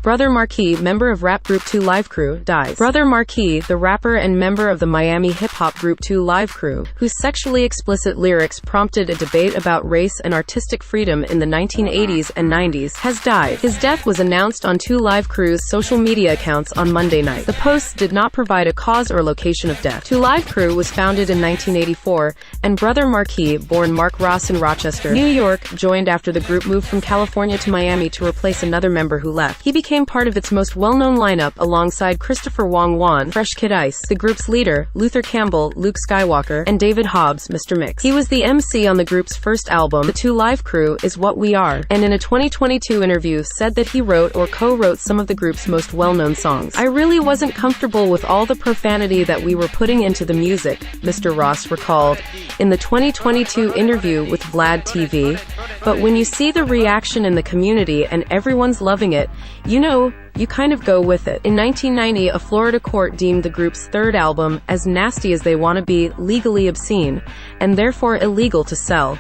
Brother Marquis, member of rap group 2 Live Crew, dies. Brother Marquis, the rapper and member of the Miami hip-hop group 2 Live Crew, whose sexually explicit lyrics prompted a debate about race and artistic freedom in the 1980s and 90s, has died. His death was announced on 2 Live Crew's social media accounts on Monday night. The posts did not provide a cause or location of death. 2 Live Crew was founded in 1984, and Brother Marquis, born Mark Ross in Rochester, New York, joined after the group moved from California to Miami to replace another member who left. He became part of its most well-known lineup alongside Christopher Wong Won, Fresh Kid Ice, the group's leader, Luther Campbell, Luke Skywalker, and David Hobbs, Mr. Mixx. He was the MC on the group's first album, The 2 Live Crew Is What We Are, and in a 2022 interview said that he wrote or co-wrote some of the group's most well-known songs. "I really wasn't comfortable with all the profanity that we were putting into the music," Mr. Ross recalled in the 2022 interview with Vlad TV. "But when you see the reaction in the community and everyone's loving it, you kind of go with it." In 1990, a Florida court deemed the group's third album, As Nasty as They Wanna Be, legally obscene, and therefore illegal to sell.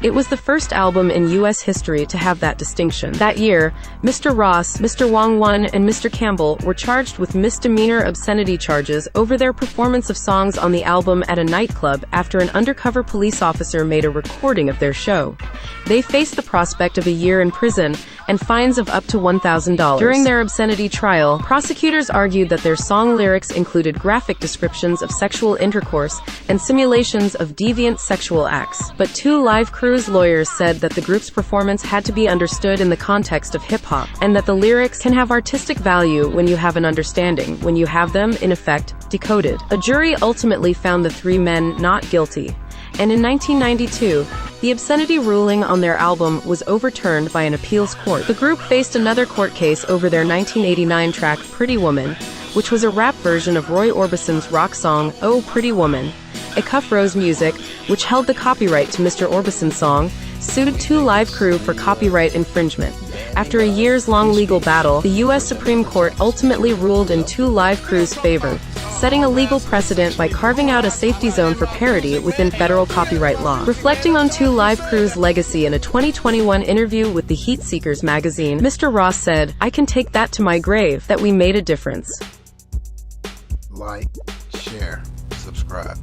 It was the first album in U.S. history to have that distinction. That year, Mr. Ross, Mr. Wong Won, and Mr. Campbell were charged with misdemeanor obscenity charges over their performance of songs on the album at a nightclub after an undercover police officer made a recording of their show. They faced the prospect of a year in prison and fines of up to $1,000. During their obscenity trial, prosecutors argued that their song lyrics included graphic descriptions of sexual intercourse and simulations of deviant sexual acts. But 2 Live Crew's lawyers said that the group's performance had to be understood in the context of hip-hop, and that the lyrics can have artistic value when you have an understanding, when you have them, in effect, decoded. A jury ultimately found the 3 men not guilty. And in 1992, the obscenity ruling on their album was overturned by an appeals court. The group faced another court case over their 1989 track Pretty Woman, which was a rap version of Roy Orbison's rock song, Oh Pretty Woman. Cuff Rose Music, which held the copyright to Mr. Orbison's song, sued 2 Live Crew for copyright infringement. After a years-long legal battle, the U.S. Supreme Court ultimately ruled in 2 Live Crew's favor, setting a legal precedent by carving out a safety zone for parody within federal copyright law. Reflecting on 2 Live Crew's legacy in a 2021 interview with the Heat Seekers magazine, Mr. Ross said, "I can take that to my grave, that we made a difference." Like, share, subscribe.